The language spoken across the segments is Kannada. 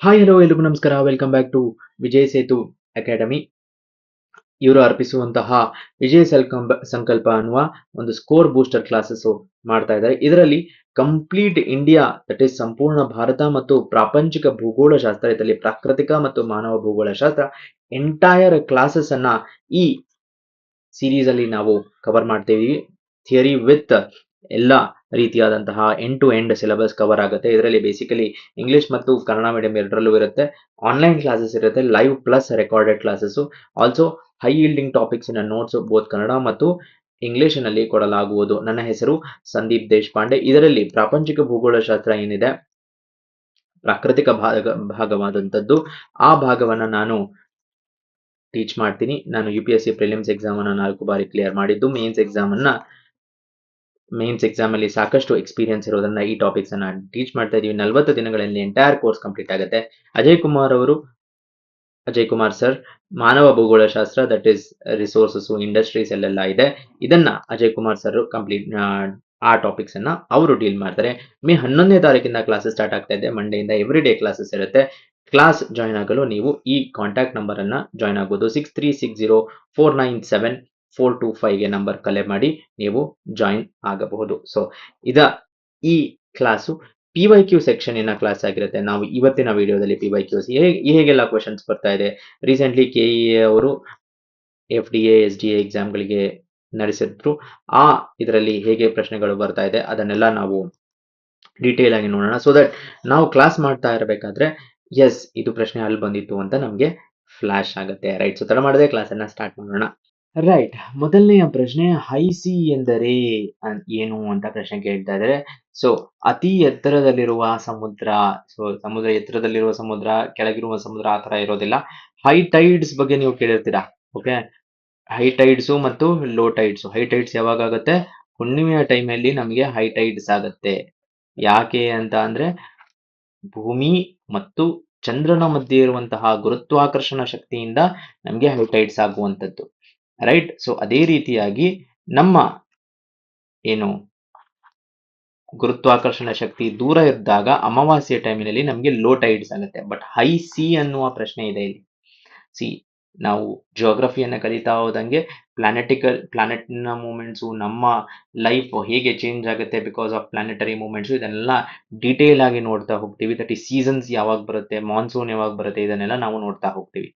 ಹಾಯ್ ಹಲೋ ಎಲ್ರಿಗೂ ನಮಸ್ಕಾರ. Welcome back to Vijay Setu academy. ಇವರು ಅರ್ಪಿಸುವಂತಹ ವಿಜಯ ಸಂಕಲ್ಪ ಅನ್ನುವ ಒಂದು ಸ್ಕೋರ್ ಬೂಸ್ಟರ್ ಕ್ಲಾಸಸ್ ಮಾಡ್ತಾ ಇದ್ದಾರೆ. ಇದರಲ್ಲಿ ಕಂಪ್ಲೀಟ್ ಇಂಡಿಯಾ, ದಟ್ ಈಸ್ ಸಂಪೂರ್ಣ ಭಾರತ ಮತ್ತು ಪ್ರಾಪಂಚಿಕ ಭೂಗೋಳಶಾಸ್ತ್ರ, ಇದರಲ್ಲಿ ಪ್ರಾಕೃತಿಕ ಮತ್ತು ಮಾನವ ಭೂಗೋಳಶಾಸ್ತ್ರ ಎಂಟೈರ್ ಕ್ಲಾಸಸ್ ಅನ್ನ ಈ ಸೀರೀಸ್ ಅಲ್ಲಿ ನಾವು ಕವರ್ ಮಾಡ್ತೀವಿ. ಥಿಯರಿ ವಿತ್ ಎಲ್ಲ ರೀತಿಯಾದಂತಹ end to end syllabus cover ಆಗುತ್ತೆ. ಇದರಲ್ಲಿ ಬೇಸಿಕಲಿ ಇಂಗ್ಲಿಷ್ ಮತ್ತು ಕನ್ನಡ ಮೀಡಿಯಂ ಎರಡರಲ್ಲೂ ಇರುತ್ತೆ. ಆನ್ಲೈನ್ ಕ್ಲಾಸಸ್ ಇರುತ್ತೆ, live plus recorded classes. Also high yielding topics notes both Kannada ಮತ್ತು ಇಂಗ್ಲಿಷಿನಲ್ಲಿ ಕೊಡಲಾಗುವುದು. ನನ್ನ ಹೆಸರು ಸಂದೀಪ್ ದೇಶಪಾಂಡೆ. ಇದರಲ್ಲಿ ಪ್ರಾಪಂಚಿಕ ಭೂಗೋಳಶಾಸ್ತ್ರ ಏನಿದೆ, ಪ್ರಾಕೃತಿಕ ಭಾಗವಾದಂಥದ್ದು, ಆ ಭಾಗವನ್ನ ನಾನು ಟೀಚ್ ಮಾಡ್ತೀನಿ. ನಾನು UPSC ಪ್ರಿಲಿಮ್ಸ್ ಎಕ್ಸಾಮ್ ಅನ್ನ 4 ಬಾರಿ ಕ್ಲಿಯರ್ ಮಾಡಿದ್ದು, ಮೇನ್ಸ್ ಎಕ್ಸಾಮ್ ಅಲ್ಲಿ ಸಾಕಷ್ಟು ಎಕ್ಸ್ಪೀರಿಯನ್ಸ್ ಇರೋದ್ರಿಂದ ಈ ಟಾಪಿಕ್ಸ್ ಅನ್ನ ಟೀಚ್ ಮಾಡ್ತಾ ಇದೀವಿ. 40 ದಿನಗಳಲ್ಲಿ ಎಂಟೈರ್ ಕೋರ್ಸ್ ಕಂಪ್ಲೀಟ್ ಆಗುತ್ತೆ. ಅಜಯ್ ಕುಮಾರ್ ಸರ್ ಮಾನವ ಭೂಗೋಳಶಾಸ್ತ್ರ, ದಟ್ ಈಸ್ ರಿಸೋರ್ಸಸ್, ಇಂಡಸ್ಟ್ರೀಸ್ ಎಲ್ಲೆಲ್ಲ ಇದೆ, ಇದನ್ನ ಅಜಯ್ ಕುಮಾರ್ ಸರ್ ಕಂಪ್ಲೀಟ್ ಆ ಟಾಪಿಕ್ಸ್ ಅನ್ನ ಅವರು ಡೀಲ್ ಮಾಡ್ತಾರೆ. ಮೇ 11ನೇ ತಾರೀಕಿಂದ ಕ್ಲಾಸಸ್ ಸ್ಟಾರ್ಟ್ ಆಗ್ತಾ ಇದೆ. ಮಂಡೆಯಿಂದ ಎವ್ರಿ ಡೇ ಕ್ಲಾಸಸ್ ಇರುತ್ತೆ. ಕ್ಲಾಸ್ ಜಾಯ್ನ್ ಆಗಲು ನೀವು ಈ ಕಾಂಟ್ಯಾಕ್ಟ್ ನಂಬರ್ ಅನ್ನ ಜಾಯ್ನ್ ಆಗ್ಬೋದು. 6360497425 ನಂಬರ್ ಕಲೆ ಮಾಡಿ ನೀವು ಜಾಯಿನ್ ಆಗಬಹುದು. ಸೊ ಈ ಕ್ಲಾಸು PYQ ಸೆಕ್ಷನ್ ಕ್ಲಾಸ್ ಆಗಿರುತ್ತೆ. ನಾವು ಇವತ್ತಿನ ವಿಡಿಯೋದಲ್ಲಿ PYQs ಹೇಗೆಲ್ಲ ಕ್ವಶನ್ಸ್ ಬರ್ತಾ ಇದೆ, ರೀಸೆಂಟ್ಲಿ KEA ಅವರು FDA SDA ಎಕ್ಸಾಮ್ಗಳಿಗೆ ನಡೆಸಿದ್ರು, ಇದರಲ್ಲಿ ಹೇಗೆ ಪ್ರಶ್ನೆಗಳು ಬರ್ತಾ ಇದೆ ಅದನ್ನೆಲ್ಲ ನಾವು ಡೀಟೇಲ್ ಆಗಿ ನೋಡೋಣ. ಸೊ ದಟ್ ನಾವು ಕ್ಲಾಸ್ ಮಾಡ್ತಾ ಇರಬೇಕಾದ್ರೆ ಎಸ್ ಇದು ಪ್ರಶ್ನೆ ಅಲ್ಲಿ ಬಂದಿತ್ತು ಅಂತ ನಮಗೆ ಫ್ಲಾಶ್ ಆಗುತ್ತೆ. ರೈಟ್, ಸೊ ತಡ ಮಾಡದೆ ಕ್ಲಾಸ್ ಅನ್ನ ಸ್ಟಾರ್ಟ್ ಮಾಡೋಣ. ರೈಟ್, ಮೊದಲನೆಯ ಪ್ರಶ್ನೆ, ಹೈ ಸಿ ಎಂದರೆ ಏನು ಅಂತ ಪ್ರಶ್ನೆ ಕೇಳ್ತಾ ಇದ್ದಾರೆ. ಸೊ ಅತಿ ಎತ್ತರದಲ್ಲಿರುವ ಸಮುದ್ರ, ಎತ್ತರದಲ್ಲಿರುವ ಸಮುದ್ರ, ಕೆಳಗಿರುವ ಸಮುದ್ರ ಆ ತರ ಇರೋದಿಲ್ಲ. ಹೈ ಟೈಡ್ಸ್ ಬಗ್ಗೆ ನೀವು ಕೇಳಿರ್ತೀರಾ. ಓಕೆ, ಹೈ ಟೈಡ್ಸ್ ಮತ್ತು ಲೋ ಟೈಡ್ಸ್. ಹೈ ಟೈಡ್ಸ್ ಯಾವಾಗ ಆಗುತ್ತೆ? ಹುಣ್ಣಿಮೆಯ ಟೈಮಲ್ಲಿ ನಮಗೆ ಹೈ ಟೈಡ್ಸ್ ಆಗುತ್ತೆ. ಯಾಕೆ ಅಂತ ಅಂದ್ರೆ ಭೂಮಿ ಮತ್ತು ಚಂದ್ರನ ಮಧ್ಯೆ ಇರುವಂತಹ ಗುರುತ್ವಾಕರ್ಷಣ ಶಕ್ತಿಯಿಂದ ನಮಗೆ ಹೈ ಟೈಡ್ಸ್ ಆಗುವಂಥದ್ದು. ರೈಟ್, ಸೊ ಅದೇ ರೀತಿಯಾಗಿ ನಮ್ಮ ಗುರುತ್ವಾಕರ್ಷಣ ಶಕ್ತಿ ದೂರ ಇದ್ದಾಗ ಅಮಾವಾಸ್ಯ ಟೈಮಿನಲ್ಲಿ ನಮಗೆ ಲೋ ಟೈಡ್ಸ್ ಆಗುತ್ತೆ. ಬಟ್ ಹೈ ಸಿ ಅನ್ನುವ ಪ್ರಶ್ನೆ ಇದೆ ಇಲ್ಲಿ. ಸಿ, ನಾವು ಜಿಯೋಗ್ರಫಿಯನ್ನು ಕಲಿತಾ ಹೋದಂಗೆ ಪ್ಲಾನೆಟ್ನ ಮೂಮೆಂಟ್ಸು, ನಮ್ಮ ಲೈಫ್ ಹೇಗೆ ಚೇಂಜ್ ಆಗುತ್ತೆ ಬಿಕಾಸ್ ಆಫ್ ಪ್ಲಾನೆಟರಿ ಮೂಮೆಂಟ್ಸು, ಇದನ್ನೆಲ್ಲ ಡೀಟೇಲ್ ಆಗಿ ನೋಡ್ತಾ ಹೋಗ್ತೀವಿ. ದಟ್ ಈ ಸೀಸನ್ಸ್ ಯಾವಾಗ ಬರುತ್ತೆ, ಮಾನ್ಸೂನ್ ಯಾವಾಗ ಬರುತ್ತೆ, ಇದನ್ನೆಲ್ಲ ನಾವು ನೋಡ್ತಾ ಹೋಗ್ತೀವಿ.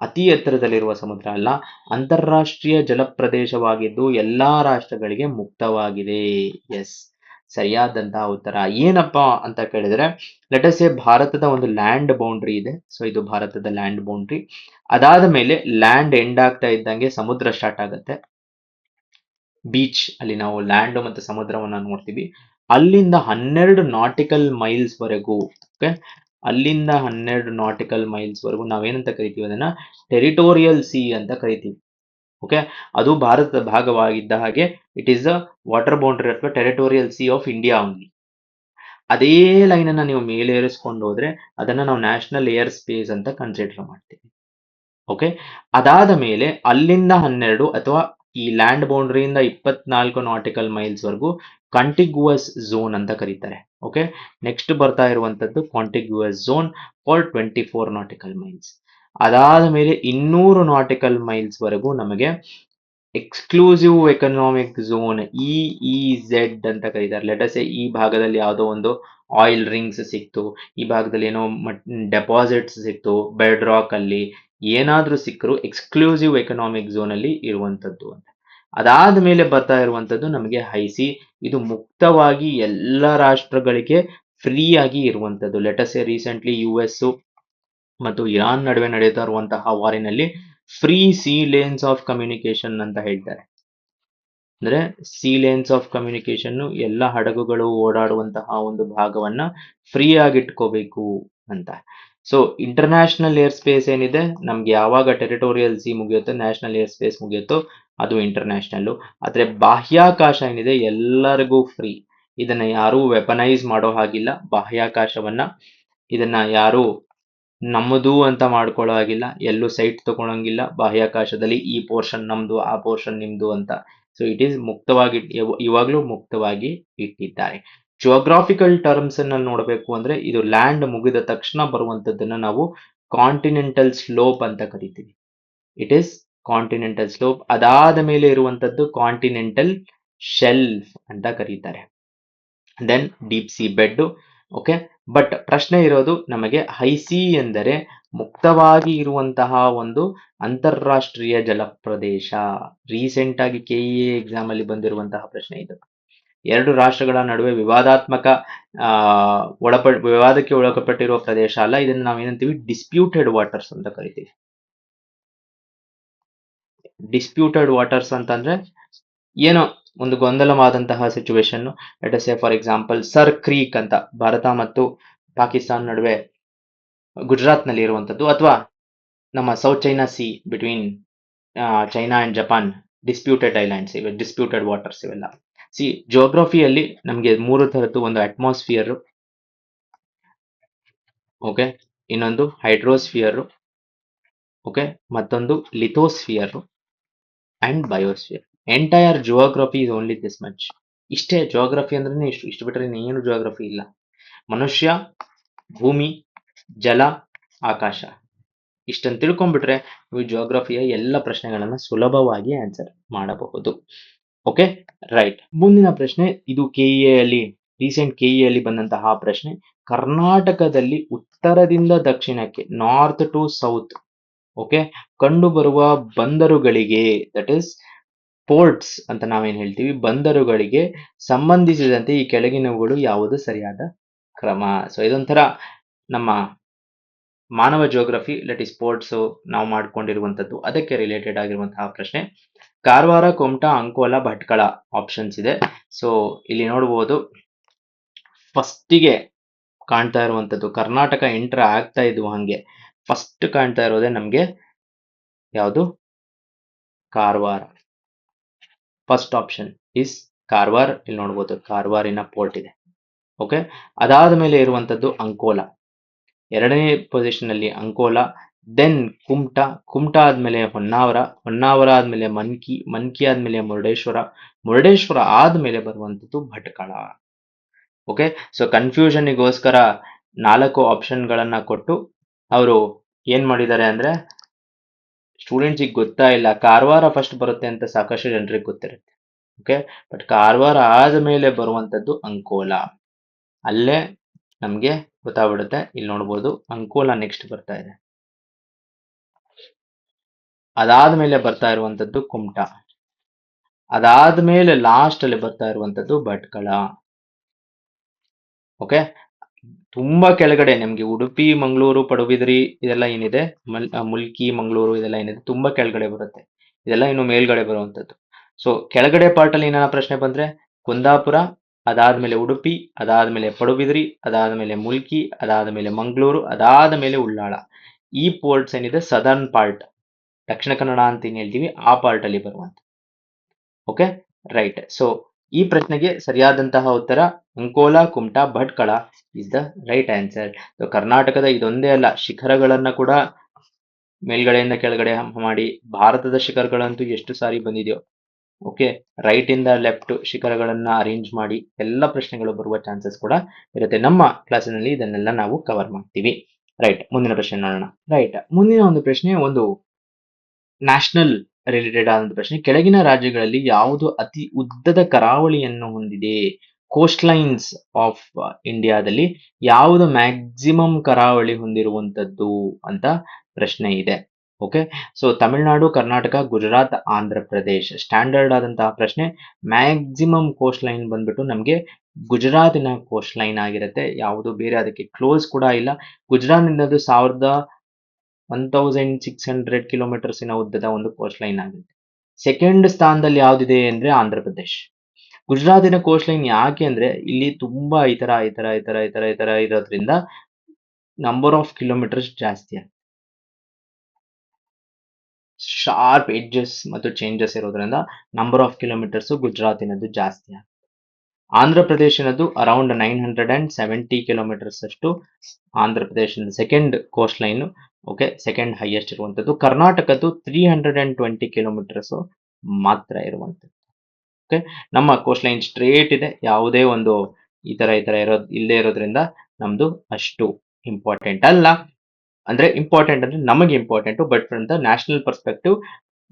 ಅತಿ ಎತ್ತರದಲ್ಲಿರುವ ಸಮುದ್ರ ಅಲ್ಲ, ಅಂತಾರಾಷ್ಟ್ರೀಯ ಜಲಪ್ರದೇಶವಾಗಿದ್ದು ಎಲ್ಲಾ ರಾಷ್ಟ್ರಗಳಿಗೆ ಮುಕ್ತವಾಗಿದೆ. ಎಸ್, ಸರಿಯಾದಂತಹ ಉತ್ತರ. ಏನಪ್ಪಾ ಅಂತ ಕೇಳಿದ್ರೆ, ಲೆಟ್ ಅಸ್ ಸೇ ಭಾರತದ ಒಂದು ಲ್ಯಾಂಡ್ ಬೌಂಡ್ರಿ ಇದೆ. ಸೊ ಇದು ಭಾರತದ ಲ್ಯಾಂಡ್ ಬೌಂಡ್ರಿ. ಅದಾದ ಮೇಲೆ ಲ್ಯಾಂಡ್ ಎಂಡ್ ಆಗ್ತಾ ಇದ್ದಂಗೆ ಸಮುದ್ರ ಸ್ಟಾರ್ಟ್ ಆಗುತ್ತೆ. ಬೀಚ್ ಅಲ್ಲಿ ನಾವು ಲ್ಯಾಂಡ್ ಮತ್ತು ಸಮುದ್ರವನ್ನ ನೋಡ್ತೀವಿ. ಅಲ್ಲಿಂದ 12 ನಾಟಿಕಲ್ ಮೈಲ್ಸ್ ವರೆಗೂ, ಓಕೆ, ಅಲ್ಲಿಂದ 12 ನಾಟಿಕಲ್ ಮೈಲ್ಸ್ ವರೆಗೂ ನಾವೇನಂತ ಕರಿತೀವಿ, ಅದನ್ನ ಟೆರಿಟೋರಿಯಲ್ ಸಿ ಅಂತ ಕರಿತೀವಿ. ಓಕೆ, ಅದು ಭಾರತದ ಭಾಗವಾಗಿದ್ದ ಹಾಗೆ it is the water boundary ಅಥವಾ territorial sea of India only. ಅದೇ ಲೈನ್ ಅನ್ನ ನೀವು ಮೇಲೆ ಏರಿಸ್ಕೊಂಡು ಹೋದ್ರೆ ಅದನ್ನ ನಾವು ನ್ಯಾಷನಲ್ ಏರ್ ಸ್ಪೇಸ್ ಅಂತ ಕನ್ಸಿಡರ್ ಮಾಡ್ತೀವಿ. ಓಕೆ, ಅದಾದ ಮೇಲೆ ಅಲ್ಲಿಂದ 12 ಅಥವಾ ಈ ಲ್ಯಾಂಡ್ ಬೌಂಡ್ರಿಯಿಂದ 24 ನಾಟಿಕಲ್ ಮೈಲ್ಸ್ ವರೆಗೂ ಕಾಂಟಿಗ್ಯುವಸ್ ಝೋನ್ ಅಂತ ಕರೀತಾರೆ. ಓಕೆ, ನೆಕ್ಸ್ಟ್ ಬರ್ತಾ ಇರುವಂತದ್ದು ಕಾಂಟಿಗ್ಯುವಸ್ ಝೋನ್ ಫಾರ್ 24 ನಾಟಿಕಲ್ ಮೈಲ್ಸ್. ಅದಾದ ಮೇಲೆ 200 ನಾಟಿಕಲ್ ಮೈಲ್ಸ್ ವರೆಗೂ ನಮಗೆ ಎಕ್ಸ್ಕ್ಲೂಸಿವ್ ಎಕನಾಮಿಕ್ ಝೋನ್ EEZ ಅಂತ ಕರೀತಾರೆ. ಲೆಟ್ ಅಸ್ ಸೇ ಈ ಭಾಗದಲ್ಲಿ ಯಾವುದೋ ಒಂದು ಆಯಿಲ್ ರಿಂಗ್ಸ್ ಸಿಕ್ತು, ಈ ಭಾಗದಲ್ಲಿ ಏನೋ ಡೆಪಾಸಿಟ್ಸ್ ಸಿಕ್ತು, ಬೆಡ್ ರಾಕ್ ಅಲ್ಲಿ ಏನಾದ್ರೂ ಸಿಕ್ಕರು ಎಕ್ಸ್ಕ್ಲೂಸಿವ್ ಎಕನಾಮಿಕ್ ಝೋನ್ ಅಲ್ಲಿ ಇರುವಂತದ್ದು ಅಂತ. ಅದಾದ ಮೇಲೆ ಬರ್ತಾ ಇರುವಂತದ್ದು ನಮಗೆ ಹೈ ಸಿ. ಇದು ಮುಕ್ತವಾಗಿ ಎಲ್ಲ ರಾಷ್ಟ್ರಗಳಿಗೆ ಫ್ರೀ ಆಗಿ ಇರುವಂತದ್ದು. Let us say recently US ಮತ್ತು ಇರಾನ್ ನಡುವೆ ನಡೆಯುತ್ತಾ ಇರುವಂತಹ ವಾರಿನಲ್ಲಿ free sea lanes of communication ಅಂತ ಹೇಳ್ತಾರೆ. ಅಂದ್ರೆ ಸಿ ಲೇನ್ಸ್ ಆಫ್ ಕಮ್ಯುನಿಕೇಶನ್, ಎಲ್ಲ ಹಡಗುಗಳು ಓಡಾಡುವಂತಹ ಒಂದು ಭಾಗವನ್ನ ಫ್ರೀ ಆಗಿ ಇಟ್ಕೋಬೇಕು ಅಂತ. ಸೊ ಇಂಟರ್ನ್ಯಾಷನಲ್ ಏರ್ ಸ್ಪೇಸ್ ಏನಿದೆ, ನಮ್ಗೆ ಯಾವಾಗ ಟೆರಿಟೋರಿಯಲ್ ಸಿ ಮುಗಿಯುತ್ತೋ, ನ್ಯಾಷನಲ್ ಏರ್ ಸ್ಪೇಸ್ ಮುಗಿಯುತ್ತೋ ಅದು ಇಂಟರ್ನ್ಯಾಷನಲ್. ಆದ್ರೆ ಬಾಹ್ಯಾಕಾಶ ಏನಿದೆ ಎಲ್ಲರಿಗೂ ಫ್ರೀ. ಇದನ್ನ ಯಾರು ವೆಪನೈಸ್ ಮಾಡೋ ಹಾಗಿಲ್ಲ. ಬಾಹ್ಯಾಕಾಶವನ್ನ ಇದನ್ನ ಯಾರು ನಮ್ಮದು ಅಂತ ಮಾಡ್ಕೊಳ್ಳೋ ಹಾಗಿಲ್ಲ. ಎಲ್ಲೂ ಸೈಟ್ ತಗೊಳಂಗಿಲ್ಲ ಬಾಹ್ಯಾಕಾಶದಲ್ಲಿ, ಈ ಪೋರ್ಷನ್ ನಮ್ದು, ಆ ಪೋರ್ಷನ್ ನಿಮ್ದು ಅಂತ. ಸೊ ಇಟ್ ಈಸ್ ಮುಕ್ತವಾಗಿ, ಇವಾಗ್ಲೂ ಮುಕ್ತವಾಗಿ ಇಟ್ಟಿದ್ದಾರೆ. ಜಿಯೋಗ್ರಾಫಿಕಲ್ ಟರ್ಮ್ಸ್ ಅನ್ನ ನೋಡಬೇಕು ಅಂದ್ರೆ ಇದು ಲ್ಯಾಂಡ್ ಮುಗಿದ ತಕ್ಷಣ ಬರುವಂತದ್ದನ್ನ ನಾವು ಕಾಂಟಿನೆಂಟಲ್ ಸ್ಲೋಪ್ ಅಂತ ಕರಿತೀವಿ. It is continental slope. ಅದಾದ ಮೇಲೆ ಇರುವಂತದ್ದು ಕಾಂಟಿನೆಂಟಲ್ ಶೆಲ್ಫ್ ಅಂತ ಕರೀತಾರೆ. Then deep sea bed. Okay, but ಪ್ರಶ್ನೆ ಇರೋದು ನಮಗೆ ಹೈ ಸಿ ಎಂದರೆ ಮುಕ್ತವಾಗಿ ಇರುವಂತಹ ಒಂದು ಅಂತಾರಾಷ್ಟ್ರೀಯ ಜಲ ಪ್ರದೇಶ. ರೀಸೆಂಟ್ ಆಗಿ ಕೆಇಎ ಎಕ್ಸಾಮ್ ಅಲ್ಲಿ ಬಂದಿರುವಂತಹ ಪ್ರಶ್ನೆ ಇದು. ಎರಡು ರಾಷ್ಟ್ರಗಳ ನಡುವೆ ವಿವಾದಾತ್ಮಕ ವಿವಾದಕ್ಕೆ ಒಳಪಟ್ಟಿರುವ ಪ್ರದೇಶ ಅಲ್ಲ. ಇದನ್ನು ನಾವೇನಂತೀವಿ ಡಿಸ್ಪ್ಯೂಟೆಡ್ ವಾಟರ್ಸ್ ಅಂತ ಕರಿತೀವಿ. ಡಿಸ್ಪ್ಯೂಟೆಡ್ ವಾಟರ್ಸ್ ಅಂತಂದ್ರೆ ಏನೋ ಒಂದು ಗೊಂದಲವಾದಂತಹ situation. Let us say for example Sir Creek ಅಂತ ಭಾರತ ಮತ್ತು ಪಾಕಿಸ್ತಾನ ನಡುವೆ ಗುಜರಾತ್ ನಲ್ಲಿ ಇರುವಂತದ್ದು, ಅಥವಾ ನಮ್ಮ south China C between China and Japan, disputed islands ಇವೆ, ಡಿಸ್ಪ್ಯೂಟೆಡ್ ವಾಟರ್ಸ್ ಇವೆಲ್ಲ. ಸಿ ಜಿಯೋಗ್ರಫಿಯಲ್ಲಿ ನಮಗೆ ಮೂರು ತರದ್ದು, ಒಂದು ಅಟ್ಮಾಸ್ಫಿಯರ್, ಓಕೆ, ಇನ್ನೊಂದು ಹೈಡ್ರೋಸ್ಫಿಯರ್, ಓಕೆ, ಮತ್ತೊಂದು lithosphere and biosphere. Entire geography is only this much. ಇಷ್ಟೇ ಜಿಯೋಗ್ರಫಿ ಅಂದ್ರೆ ಇಷ್ಟು ಬಿಟ್ಟರೆ ಏನು ಜಿಯೋಗ್ರಫಿ ಇಲ್ಲ. ಮನುಷ್ಯ, ಭೂಮಿ, ಜಲ, ಆಕಾಶ, ಇಷ್ಟನ್ನು ತಿಳ್ಕೊಂಡ್ಬಿಟ್ರೆ ನೀವು ಜಿಯೋಗ್ರಫಿಯ ಎಲ್ಲ ಪ್ರಶ್ನೆಗಳನ್ನ ಸುಲಭವಾಗಿ ಆನ್ಸರ್ ಮಾಡಬಹುದು. Okay, right. ಮುಂದಿನ ಪ್ರಶ್ನೆ, ಇದು ಕೆಇಎ ಅಲ್ಲಿ ರೀಸೆಂಟ್ ಕೆಇಎ ಅಲ್ಲಿ ಬಂದಂತಹ ಪ್ರಶ್ನೆ. ಕರ್ನಾಟಕದಲ್ಲಿ ಉತ್ತರದಿಂದ ದಕ್ಷಿಣಕ್ಕೆ, ನಾರ್ತ್ ಟು ಸೌತ್, ಓಕೆ, ಕಂಡುಬರುವ ಬಂದರುಗಳಿಗೆ, ದಟ್ ಇಸ್ ಪೋರ್ಟ್ಸ್ ಅಂತ ನಾವೇನ್ ಹೇಳ್ತೀವಿ, ಬಂದರುಗಳಿಗೆ ಸಂಬಂಧಿಸಿದಂತೆ ಈ ಕೆಳಗಿನವುಗಳು ಯಾವುದು ಸರಿಯಾದ ಕ್ರಮ? ಸೊ ಇದೊಂಥರ ನಮ್ಮ ಮಾನವ ಜಿಯೋಗ್ರಫಿ, ಲೆಟ್ ಇಸ್ ಸ್ಪೋರ್ಟ್ಸ್ ನಾವು ಮಾಡ್ಕೊಂಡಿರುವಂತದ್ದು, ಅದಕ್ಕೆ ರಿಲೇಟೆಡ್ ಆಗಿರುವಂತಹ ಪ್ರಶ್ನೆ. ಕಾರವಾರ, ಕುಮಟಾ, ಅಂಕೋಲಾ, ಭಟ್ಕಳ ಆಪ್ಷನ್ಸ್ ಇದೆ. ಸೊ ಇಲ್ಲಿ ನೋಡಬಹುದು, ಫಸ್ಟಿಗೆ ಕಾಣ್ತಾ ಇರುವಂತದ್ದು ಕರ್ನಾಟಕ ಎಂಟರ್ ಆಗ್ತಾ ಇದ್ವು ಹಂಗೆ ಫಸ್ಟ್ ಕಾಣ್ತಾ ಇರೋದೇ ನಮ್ಗೆ ಯಾವುದು? Karwar. First option is Karwar. ಇಲ್ಲಿ ನೋಡ್ಬೋದು ಕಾರವಾರಿನ ಪೋರ್ಟ್ ಇದೆ. ಓಕೆ, ಅದಾದ ಮೇಲೆ ಇರುವಂತದ್ದು ಅಂಕೋಲಾ, ಎರಡನೇ ಪೊಸಿಷನ್ ಅಲ್ಲಿ ಅಂಕೋಲಾ. ದೆನ್ ಕುಮಟಾ, ಕುಮಟಾ ಆದ್ಮೇಲೆ ಹೊನ್ನಾವರ, ಹೊನ್ನಾವರ ಆದ್ಮೇಲೆ ಮನ್ಕಿ, ಮನ್ಕಿ ಆದ್ಮೇಲೆ ಮುರುಡೇಶ್ವರ, ಮುರುಡೇಶ್ವರ ಆದ್ಮೇಲೆ ಬರುವಂತದ್ದು ಭಟ್ಕಳ. ಓಕೆ, ಸೊ ಕನ್ಫ್ಯೂಷನ್ಗೋಸ್ಕರ 4 ಆಪ್ಷನ್ಗಳನ್ನ ಕೊಟ್ಟು ಅವರು ಏನ್ ಮಾಡಿದ್ದಾರೆ ಅಂದ್ರೆ, ಸ್ಟೂಡೆಂಟ್ಸಿಗೆ ಗೊತ್ತಾ ಇಲ್ಲ, ಕಾರವಾರ ಫಸ್ಟ್ ಬರುತ್ತೆ ಅಂತ ಸಾಕಷ್ಟು ಜನರಿಗೆ ಗೊತ್ತಿರುತ್ತೆ. ಓಕೆ, ಬಟ್ ಕಾರವಾರ ಆದ್ಮೇಲೆ ಬರುವಂತದ್ದು ಅಂಕೋಲಾ. ಅಲ್ಲೇ ನಮ್ಗೆ ಗೊತ್ತಾಗ್ಬಿಡುತ್ತೆ. ಇಲ್ಲಿ ನೋಡ್ಬೋದು ಅಂಕೋಲಾ ನೆಕ್ಸ್ಟ್ ಬರ್ತಾ ಇದೆ. ಅದಾದ್ಮೇಲೆ ಬರ್ತಾ ಇರುವಂತದ್ದು ಕುಮಟಾ, ಅದಾದ್ಮೇಲೆ ಲಾಸ್ಟ್ ಅಲ್ಲಿ ಬರ್ತಾ ಇರುವಂತದ್ದು ಭಟ್ಕಳ. ಓಕೆ, ತುಂಬಾ ಕೆಳಗಡೆ ನಿಮ್ಗೆ ಉಡುಪಿ, ಮಂಗಳೂರು, ಪಡುಬಿದ್ರಿ ಇದೆಲ್ಲ ಏನಿದೆ, ಮುಲ್ಕಿ, ಮಂಗಳೂರು ಇದೆಲ್ಲ ಏನಿದೆ ತುಂಬಾ ಕೆಳಗಡೆ ಬರುತ್ತೆ. ಇದೆಲ್ಲ ಇನ್ನು ಮೇಲ್ಗಡೆ ಬರುವಂತದ್ದು. ಸೊ ಕೆಳಗಡೆ ಪಾರ್ಟ್ ಅಲ್ಲಿ ಏನಾರ ಪ್ರಶ್ನೆ ಬಂದ್ರೆ ಕುಂದಾಪುರ, ಅದಾದ್ಮೇಲೆ ಉಡುಪಿ, ಅದಾದ್ಮೇಲೆ ಪಡುಬಿದ್ರಿ, ಅದಾದ್ಮೇಲೆ ಮುಲ್ಕಿ, ಅದಾದ್ಮೇಲೆ ಮಂಗಳೂರು, ಅದಾದ್ಮೇಲೆ ಉಳ್ಳಾಳ. ಈ ಪೋರ್ಟ್ಸ್ ಏನಿದೆ ಸದರ್ನ್ ಪಾರ್ಟ್, ದಕ್ಷಿಣ ಕನ್ನಡ ಅಂತ ಏನ್ ಹೇಳ್ತೀವಿ ಆ ಪಾರ್ಟ್ ಅಲ್ಲಿ ಬರುವಂತ. Okay, right. ಸೊ ಈ ಪ್ರಶ್ನೆಗೆ ಸರಿಯಾದಂತಹ ಉತ್ತರ Ankola, Kumta, Bhatkal is the right answer. So ಕರ್ನಾಟಕದ ಇದೊಂದೇ ಅಲ್ಲ, ಶಿಖರಗಳನ್ನ ಕೂಡ ಮೇಲ್ಗಡೆಯಿಂದ ಕೆಳಗಡೆ ಮಾಡಿ, ಭಾರತದ ಶಿಖರಗಳಂತೂ ಎಷ್ಟು ಸಾರಿ ಬಂದಿದೆಯೋ. ಓಕೆ, ರೈಟ್ ಇಂದ ಲೆಫ್ಟ್ ಶಿಖರಗಳನ್ನ ಅರೇಂಜ್ ಮಾಡಿ ಎಲ್ಲ ಪ್ರಶ್ನೆಗಳು ಬರುವ ಚಾನ್ಸಸ್ ಕೂಡ ಇರುತ್ತೆ. ನಮ್ಮ ಕ್ಲಾಸಿನಲ್ಲಿ ಇದನ್ನೆಲ್ಲ ನಾವು ಕವರ್ ಮಾಡ್ತೀವಿ. ರೈಟ್, ಮುಂದಿನ ಪ್ರಶ್ನೆ ನೋಡೋಣ. ರೈಟ್, ಮುಂದಿನ ಒಂದು ಪ್ರಶ್ನೆ ಒಂದು ನ್ಯಾಷನಲ್ ರಿಲೇಟೆಡ್ ಆದಂತ ಪ್ರಶ್ನೆ. ಕೆಳಗಿನ ರಾಜ್ಯಗಳಲ್ಲಿ ಯಾವುದು ಅತಿ ಉದ್ದದ ಕರಾವಳಿಯನ್ನು ಹೊಂದಿದೆ? ಕೋಸ್ಟ್ ಲೈನ್ಸ್ ಆಫ್ ಇಂಡಿಯಾದಲ್ಲಿ ಯಾವುದು ಮ್ಯಾಕ್ಸಿಮಮ್ ಕರಾವಳಿ ಹೊಂದಿರುವಂತದ್ದು ಅಂತ ಪ್ರಶ್ನೆ ಇದೆ. Okay, so Tamil Nadu, Karnataka, Gujarat, Andhra Pradesh. Standard ಆದಂತಹ ಪ್ರಶ್ನೆ. ಮ್ಯಾಕ್ಸಿಮಮ್ ಕೋಸ್ಟ್ ಲೈನ್ ಬಂದ್ಬಿಟ್ಟು ನಮಗೆ ಗುಜರಾತಿನ ಕೋಸ್ಟ್ ಲೈನ್ ಆಗಿರುತ್ತೆ. ಯಾವುದು ಬೇರೆ ಅದಕ್ಕೆ ಕ್ಲೋಸ್ ಕೂಡ ಇಲ್ಲ. ಗುಜರಾತ್ ನಿಂದ 1600 ಕಿಲೋಮೀಟರ್ಸಿನ ಉದ್ದದ ಒಂದು ಕೋಸ್ಟ್ ಲೈನ್ ಆಗುತ್ತೆ. ಸೆಕೆಂಡ್ ಸ್ಥಾನದಲ್ಲಿ ಯಾವ್ದಿದೆ ಅಂದ್ರೆ ಆಂಧ್ರ ಪ್ರದೇಶ್. ಗುಜರಾತಿನ ಕೋಸ್ಟ್ ಲೈನ್ ಯಾಕೆ ಅಂದ್ರೆ ಇಲ್ಲಿ ತುಂಬಾ ಈ ತರ ಇರೋದ್ರಿಂದ ನಂಬರ್ ಆಫ್ ಕಿಲೋಮೀಟರ್ಸ್ ಜಾಸ್ತಿ ಆಗುತ್ತೆ. ಶಾರ್ಪ್ ಎಡ್ಜಸ್ ಮತ್ತು ಚೇಂಜಸ್ ಇರೋದ್ರಿಂದ ನಂಬರ್ ಆಫ್ ಕಿಲೋಮೀಟರ್ಸ್ ಗುಜರಾತಿನದ್ದು ಜಾಸ್ತಿ ಆಗುತ್ತೆ. ಆಂಧ್ರ ಪ್ರದೇಶನದು ಅರೌಂಡ್ 970 ಕಿಲೋಮೀಟರ್ಸ್ ಅಷ್ಟು ಆಂಧ್ರ ಪ್ರದೇಶದ second coastline. Okay, second highest ಇರುವಂತದ್ದು. ಕರ್ನಾಟಕದ್ದು 320 ಕಿಲೋಮೀಟರ್ಸ್ ಮಾತ್ರ ಇರುವಂತದ್ದು. ಓಕೆ, ನಮ್ಮ ಕೋಸ್ಟ್ ಲೈನ್ ಸ್ಟ್ರೇಟ್ ಇದೆ, ಯಾವುದೇ ಒಂದು ಈ ತರ ಇಲ್ಲದೆ ಇರೋದ್ರಿಂದ ನಮ್ದು ಅಷ್ಟು ಇಂಪಾರ್ಟೆಂಟ್ ಅಲ್ಲ. ಅಂದ್ರೆ ಇಂಪಾರ್ಟೆಂಟ್ ಅಂದ್ರೆ ನಮಗೆ important, but from the national perspective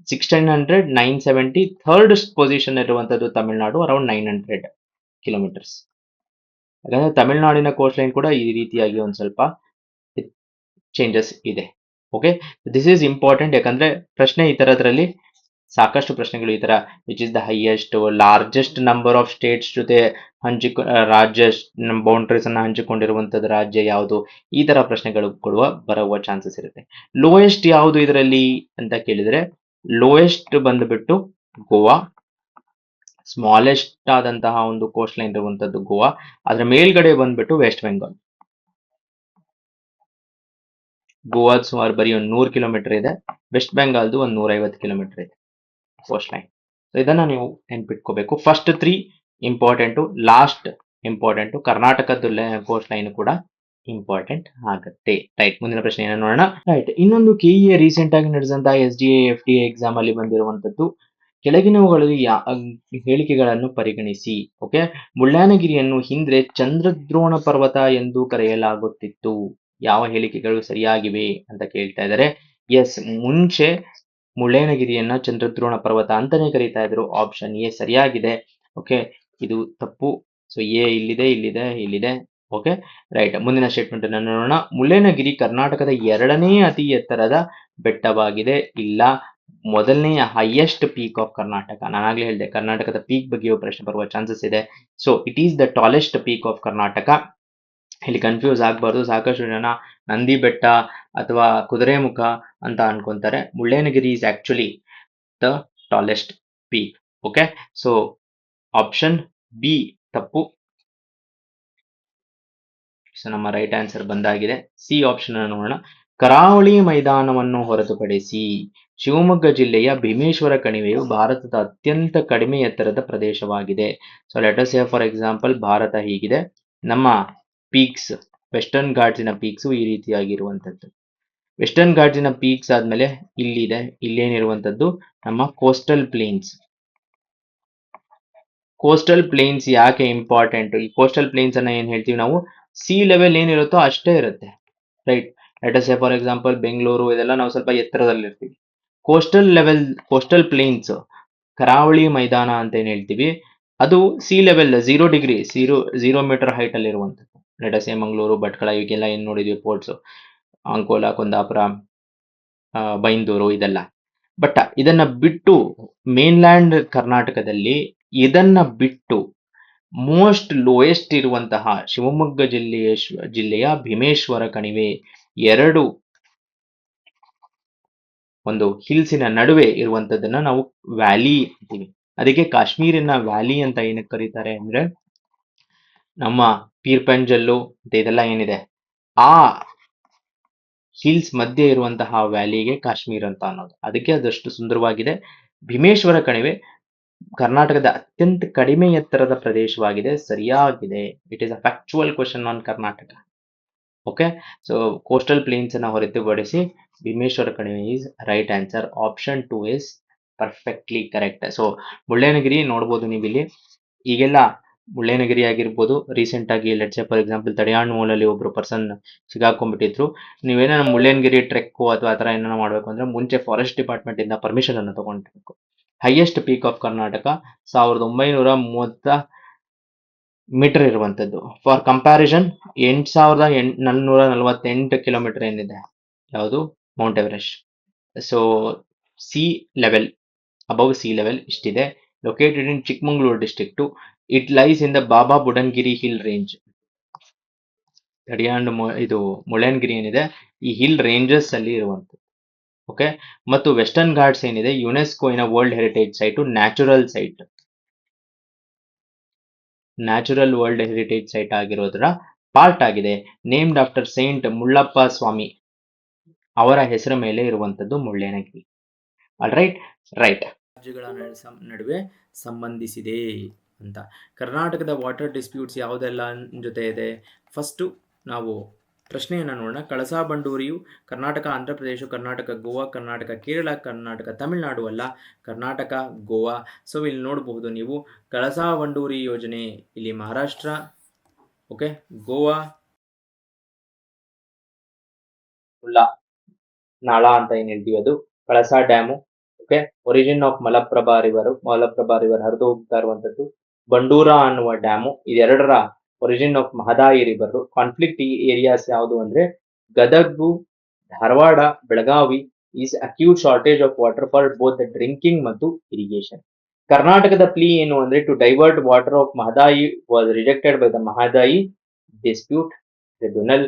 1600 970 third position ಇರುವಂತದ್ದು ತಮಿಳುನಾಡು, ಅರೌಂಡ್ 900 ಕಿಲೋಮೀಟರ್ಸ್. ಯಾಕಂದ್ರೆ ತಮಿಳುನಾಡಿನ ಕೋಸ್ಟ್ ಲೈನ್ ಕೂಡ ಈ ರೀತಿಯಾಗಿ ಒಂದ್ ಸ್ವಲ್ಪ ಚೇಂಜಸ್ ಇದೆ. Okay, this is important. ಯಾಕಂದ್ರೆ ಪ್ರಶ್ನೆ ಈ ತರದ್ರಲ್ಲಿ ಸಾಕಷ್ಟು ಪ್ರಶ್ನೆಗಳು ಈ ತರ, which is the highest largest number of States ಜೊತೆ ರಾಜ್ಯ ಬೌಂಡ್ರೀಸ್ ಅನ್ನ ಹಂಚಿಕೊಂಡಿರುವಂತದ್ದು ರಾಜ್ಯ ಯಾವುದು, ಈ ತರ ಪ್ರಶ್ನೆಗಳು ಬರುವ ಚಾನ್ಸಸ್ ಇರುತ್ತೆ. ಲೋಯೆಸ್ಟ್ ಯಾವುದು ಇದರಲ್ಲಿ ಅಂತ ಕೇಳಿದ್ರೆ, ಲೋಯೆಸ್ಟ್ ಬಂದ್ಬಿಟ್ಟು ಗೋವಾ, ಸ್ಮಾಲೆಸ್ಟ್ ಆದಂತಹ ಒಂದು ಕೋಸ್ಟ್ ಲೈನ್ ಇರುವಂತದ್ದು ಗೋವಾ. ಅದರ ಮೇಲ್ಗಡೆ ಬಂದ್ಬಿಟ್ಟು ವೆಸ್ಟ್ ಬೆಂಗಾಲ್. ಗೋವಾದ ಸುಮಾರು ಬರೀ ಒಂದು 100 ಕಿಲೋಮೀಟರ್ ಇದೆ, ವೆಸ್ಟ್ ಬೆಂಗಾಲ್ದು ಒಂದು 150 ಕಿಲೋಮೀಟರ್ ಇದೆ ಕೋಸ್ಟ್ ಲೈನ್. ಸೊ ಇದನ್ನ ನೀವು ನೆನ್ಪಿಟ್ಕೋಬೇಕು. ಫಸ್ಟ್ 3 ಇಂಪಾರ್ಟೆಂಟು, ಲಾಸ್ಟ್ ಇಂಪಾರ್ಟೆಂಟು, ಕರ್ನಾಟಕದ ಕೋಸ್ಟ್ ಲೈನ್ ಕೂಡ ಇಂಪಾರ್ಟೆಂಟ್ ಆಗುತ್ತೆ. ರೈಟ್, ಮುಂದಿನ ಪ್ರಶ್ನೆ ಏನೋ ನೋಡೋಣ. ರೈಟ್, ಇನ್ನೊಂದು ಕೆಇಎ ರೀಸೆಂಟ್ ಆಗಿ ನಡೆದಂತಹ SDA FDA ಎಕ್ಸಾಮ್ ಅಲ್ಲಿ ಬಂದಿರುವಂತದ್ದು, ಕೆಳಗಿನವುಗಳಲ್ಲಿ ಹೇಳಿಕೆಗಳನ್ನು ಪರಿಗಣಿಸಿ. ಓಕೆ, ಮುಳ್ಳಯ್ಯನಗಿರಿಯನ್ನು ಹಿಂದೆ ಚಂದ್ರದ್ರೋಣ ಪರ್ವತ ಎಂದು ಕರೆಯಲಾಗುತ್ತಿತ್ತು. ಯಾವ ಹೇಳಿಕೆಗಳು ಸರಿಯಾಗಿವೆ ಅಂತ ಕೇಳ್ತಾ ಇದ್ದಾರೆ. ಎಸ್, ಮುಂಚೆ ಮುಳ್ಳಯ್ಯನಗಿರಿಯನ್ನ ಚಂದ್ರದ್ರೋಣ ಪರ್ವತ ಅಂತಾನೆ ಕರೀತಾ ಇದ್ರು. ಆಪ್ಷನ್ ಎ ಸರಿಯಾಗಿದೆ. ಓಕೆ, ಇದು ತಪ್ಪು. ಸೊ ಎ ಇಲ್ಲಿದೆ. Okay, right. ಮುಂದಿನ ಸ್ಟೇಟ್ಮೆಂಟ್ ಅನ್ನು ನೋಡೋಣ. ಮುಳ್ಳಯ್ಯನಗಿರಿ ಕರ್ನಾಟಕದ 2ನೇ ಅತಿ ಎತ್ತರದ ಬೆಟ್ಟವಾಗಿದೆ. ಇಲ್ಲ, ಮೊದಲನೆಯ ಹೈಯೆಸ್ಟ್ ಪೀಕ್ ಆಫ್ ಕರ್ನಾಟಕ. ನಾನಾಗ್ಲೇ ಹೇಳಿದೆ, ಕರ್ನಾಟಕದ ಪೀಕ್ ಬಗ್ಗೆ ಪ್ರಶ್ನೆ ಬರುವ ಚಾನ್ಸಸ್ ಇದೆ. So it is the tallest peak of Karnataka. ಇಲ್ಲಿ ಕನ್ಫ್ಯೂಸ್ ಆಗಬಾರ್ದು. ಸಾಕಷ್ಟು ಜನ ನಂದಿ ಬೆಟ್ಟ ಅಥವಾ ಕುದುರೆಮುಖ ಅಂತ ಅನ್ಕೊಂತಾರೆ. Mullayanagiri is actually the tallest peak. Okay, so option B ತಪ್ಪು. ಸೊ ನಮ್ಮ ರೈಟ್ ಆನ್ಸರ್ ಬಂದಾಗಿದೆ. ಸಿ ಆಪ್ಷನ್ ಅನ್ನು ನೋಡೋಣ. ಕರಾವಳಿ ಮೈದಾನವನ್ನು ಹೊರತುಪಡಿಸಿ ಶಿವಮೊಗ್ಗ ಜಿಲ್ಲೆಯ ಭೀಮೇಶ್ವರ ಕಣಿವೆಯು ಭಾರತದ ಅತ್ಯಂತ ಕಡಿಮೆ ಎತ್ತರದ ಪ್ರದೇಶವಾಗಿದೆ. So let us say for example, Bharat ಹೀಗಿದೆ, ನಮ್ಮ ಪೀಕ್ಸ್ ವೆಸ್ಟರ್ನ್ ಘಾಟ್ಸಿನ ಪೀಕ್ಸ್ ಈ ರೀತಿಯಾಗಿರುವಂತದ್ದು. ವೆಸ್ಟರ್ನ್ ಘಾಟ್ಸಿನ ಪೀಕ್ಸ್ ಆದ್ಮೇಲೆ ಇಲ್ಲಿದೆ, ಇಲ್ಲೇನಿರುವಂತದ್ದು ನಮ್ಮ ಕೋಸ್ಟಲ್ ಪ್ಲೇನ್ಸ್. ಕೋಸ್ಟಲ್ ಪ್ಲೇನ್ಸ್ ಯಾಕೆ ಇಂಪಾರ್ಟೆಂಟ್? ಈ ಕೋಸ್ಟಲ್ ಪ್ಲೇನ್ಸ್ ಅನ್ನ ಏನ್ ಹೇಳ್ತೀವಿ ನಾವು, ಸಿ ಲೆವೆಲ್ ಏನಿರುತ್ತೋ ಅಷ್ಟೇ ಇರುತ್ತೆ. Right, let us say for example Bengaluru, ಇದೆಲ್ಲ ನಾವು ಸ್ವಲ್ಪ ಎತ್ತರದಲ್ಲಿರ್ತೀವಿ. ಕೋಸ್ಟಲ್ ಪ್ಲೇನ್ಸ್, ಕರಾವಳಿ ಮೈದಾನ ಅಂತ ಏನ್ ಹೇಳ್ತೀವಿ, ಅದು sea level 0 degree 0 meter height ಅಲ್ಲಿ ಇರುವಂತದ್ದು. Let us say Mangaluru, Bhatkal, ಇವಕ್ಕೆಲ್ಲ ಏನ್ ನೋಡಿದ್ವಿ ಪೋರ್ಟ್ಸ್, ಅಂಕೋಲಾ, ಕುಂದಾಪುರ, ಬೈಂದೂರು, ಇದೆಲ್ಲ. ಬಟ್ ಇದನ್ನ ಬಿಟ್ಟು ಮೇನ್ಲ್ಯಾಂಡ್ ಕರ್ನಾಟಕದಲ್ಲಿ ಇದನ್ನ ಬಿಟ್ಟು ಮೋಸ್ಟ್ ಲೋಯೆಸ್ಟ್ ಇರುವಂತಹ ಶಿವಮೊಗ್ಗ ಜಿಲ್ಲೆಯ ಭೀಮೇಶ್ವರ ಕಣಿವೆ, ಎರಡು ಒಂದು ಹಿಲ್ಸಿನ ನಡುವೆ ಇರುವಂತದ್ದನ್ನ ನಾವು ವ್ಯಾಲಿ ಅಂತೀವಿ. ಅದಕ್ಕೆ ಕಾಶ್ಮೀರಿನ ವ್ಯಾಲಿ ಅಂತ ಏನಕ್ಕೆ ಕರೀತಾರೆ ಅಂದ್ರೆ, ನಮ್ಮ ಪೀರ್ಪಂಜಲ್ಲು ಇದೆಲ್ಲ ಏನಿದೆ ಆ ಹಿಲ್ಸ್ ಮಧ್ಯೆ ಇರುವಂತಹ ವ್ಯಾಲಿಗೆ ಕಾಶ್ಮೀರ್ ಅಂತ ಅನ್ನೋದು. ಅದಕ್ಕೆ ಅದಷ್ಟು ಸುಂದರವಾಗಿದೆ. ಭೀಮೇಶ್ವರ ಕಣಿವೆ ಕರ್ನಾಟಕದ ಅತ್ಯಂತ ಕಡಿಮೆ ಎತ್ತರದ ಪ್ರದೇಶವಾಗಿದೆ. ಸರಿಯಾಗಿದೆ. It is a factual question on Karnataka. Okay, so coastal plains ಅನ್ನ ಹೊರತುಪಡಿಸಿ ಭೀಮೇಶ್ವರ ಕಣಿವೆ is right answer. Option 2 is perfectly correct. So Mullayanagiri ನೋಡ್ಬೋದು ನೀವು ಇಲ್ಲಿ. ಈಗೆಲ್ಲ ಮುಳ್ಳಯ್ಯನಗಿರಿ ಆಗಿರ್ಬೋದು, ರೀಸೆಂಟ್ ಆಗಿ ಲೆಟ್ಸ್ ಸೇ ಫಾರ್ ಎಕ್ಸಾಂಪಲ್ ತಡಿಯಾಣ್ ಮೂಲಲ್ಲಿ ಒಬ್ರು ಪರ್ಸನ್ ಸಿಗಾಕೊಂಡ್ಬಿಟ್ಟಿದ್ರು. ನೀವೇನ ಮುಳ್ಳಯ್ಯನಗಿರಿ ಟ್ರೆಕ್ ಅಥವಾ ಆ ಥರ ಏನಾರ ಮಾಡಬೇಕು ಅಂದ್ರೆ ಮುಂಚೆ ಫಾರೆಸ್ಟ್ ಡಿಪಾರ್ಟ್ಮೆಂಟ್ ಇಂದ ಪರ್ಮಿಷನ್ ಅನ್ನು ತಗೊಂಡಿರ್ಬೇಕು. Highest peak of Karnataka 1930 meter ಇರುವಂತದ್ದು. ಫಾರ್ ಕಂಪ್ಯಾರಿಸನ್ 8448 ಕಿಲೋಮೀಟರ್ ಏನಿದೆ ಯಾವುದು Mount Everest. So sea level, above sea level ಇಷ್ಟಿದೆ. Located in Chikkamagaluru district. It lies in the Baba Budangiri hill range. ಇದು ಮುಳ್ಳಯ್ಯನಗಿರಿ ಏನಿದೆ ಈ ಹಿಲ್ ರೇಂಜಸ್ ಅಲ್ಲಿ ಇರುವಂತದ್ದು. ಓಕೆ, ಮತ್ತು ವೆಸ್ಟರ್ನ್ ಘಾಟ್ಸ್ ಏನಿದೆ ಯುನೆಸ್ಕೋನ world heritage site, natural world heritage site ಆಗಿರೋದ್ರ ಪಾರ್ಟ್ ಆಗಿದೆ. Named after saint Mullappa Swami ಅವರ ಹೆಸರ ಮೇಲೆ ಇರುವಂತದ್ದು ಮುಳ್ಳಯ್ಯನಗಿರಿ. All right. ರಾಜ್ಯಗಳ ನಡುವೆ ಸಂಬಂಧಿಸಿದೆ ಅಂತ. ಕರ್ನಾಟಕದ ವಾಟರ್ ಡಿಸ್ಪ್ಯೂಟ್ಸ್ ಯಾವುದೆಲ್ಲ ಜೊತೆ ಇದೆ? ಫಸ್ಟು ನಾವು ಪ್ರಶ್ನೆಯನ್ನು ನೋಡೋಣ. ಕಳಸಾ ಬಂಡೂರಿಯು ಕರ್ನಾಟಕ, ಆಂಧ್ರ ಪ್ರದೇಶ, ಕರ್ನಾಟಕ, ಗೋವಾ, ಕರ್ನಾಟಕ, ಕೇರಳ, ಕರ್ನಾಟಕ, ತಮಿಳುನಾಡು ಅಲ್ಲ, ಕರ್ನಾಟಕ, ಗೋವಾ. ಸೊ ಇಲ್ಲಿ ನೋಡಬಹುದು ನೀವು ಕಳಸಾ ಬಂಡೂರಿ ಯೋಜನೆ ಇಲ್ಲಿ ಮಹಾರಾಷ್ಟ್ರ, ಓಕೆ, ಗೋವಾ ಉಲ್ಲಾ ನಾಳ ಅಂತ ಏನ್ ಹೇಳ್ತೀವಿ ಅದು, Kalasa dam. Okay, origin of Malaprabha river ಹರಿದು ಹೋಗ್ತಾ ಇರುವಂತದ್ದು. ಬಂಡೂರಾ ಅನ್ನುವ ಡ್ಯಾಮು, ಇದೆರಡರ origin of Mahadayi river. Conflict areas ಯಾವುದು ಅಂದ್ರೆ Gadag, Dharwad, Belagavi is acute shortage of water for both drinking ಮತ್ತು ಇರಿಗೇಷನ್. ಕರ್ನಾಟಕದ ಪ್ಲೀ ಏನು ಅಂದ್ರೆ to divert water of Mahadayi was rejected by the Mahadayi dispute tribunal.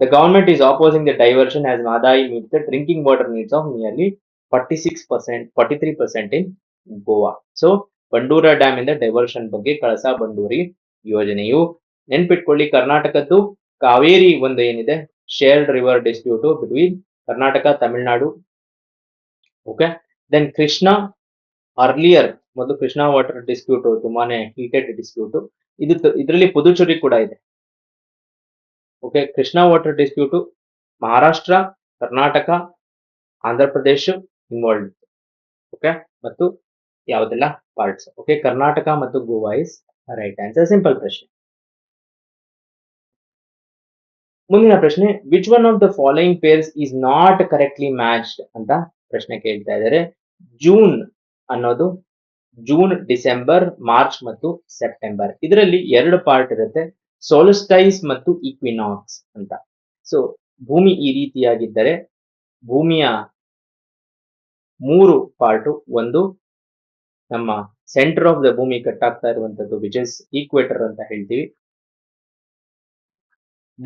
The government is opposing the diversion as Mahadayi meets the drinking water needs of nearly 46%, 43% in Goa. So, Bandura dam ಇಂದ ಡೈವರ್ಷನ್ ಬಗ್ಗೆ ಕಳಸಾ ಬಂಡೂರಿ ಯೋಜನೆಯು. ನೆನ್ಪಿಟ್ಕೊಳ್ಳಿ, ಕರ್ನಾಟಕದ್ದು ಕಾವೇರಿ ಒಂದು ಏನಿದೆ shared river dispute between Karnataka Tamil Nadu. Okay, then Krishna earlier ಮೊದಲು ಕೃಷ್ಣಾ ವಾಟರ್ ಡಿಸ್ಪ್ಯೂಟ್ ತುಂಬಾನೇ ಹೀಟೆಡ್ ಡಿಸ್ಪ್ಯೂಟ್. ಇದರಲ್ಲಿ ಪುದುಚೇರಿ ಕೂಡ ಇದೆ. Okay, Krishna water dispute Maharashtra, Karnataka, Andhra Pradesh involve. Okay, ಮತ್ತು ಯಾವುದೆಲ್ಲ ಪಾರ್ಟ್ಸ್. ಓಕೆ, ಕರ್ನಾಟಕ ಮತ್ತು Goa is right answer. Simple ಪ್ರಶ್ನೆ. ಮುಂದಿನ ಪ್ರಶ್ನೆ, which one of the following pairs is not correctly matched ಅಂತ ಪ್ರಶ್ನೆ ಕೇಳ್ತಾ ಇದ್ದಾರೆ. ಜೂನ್ ಅನ್ನೋದು ಜೂನ್, ಡಿಸೆಂಬರ್, ಮಾರ್ಚ್ ಮತ್ತು ಸೆಪ್ಟೆಂಬರ್. ಇದರಲ್ಲಿ ಎರಡು ಪಾರ್ಟ್ ಇರುತ್ತೆ, ಸೋಲ್ಸ್ಟೈಸ್ ಮತ್ತು ಈಕ್ವಿನಾಕ್ಸ್ ಅಂತ. ಸೊ ಭೂಮಿ ಈ ರೀತಿಯಾಗಿದ್ದರೆ ಭೂಮಿಯ ಮೂರು ಪಾರ್ಟು, ಒಂದು ನಮ್ಮ ಸೆಂಟರ್ ಆಫ್ ದ ಭೂಮಿ ಕಟ್ ಆಗ್ತಾ ಇರುವಂತದ್ದು ವಿಚ್ ಇಸ್ ಈಕ್ವೇಟರ್ ಅಂತ ಹೇಳ್ತೀವಿ.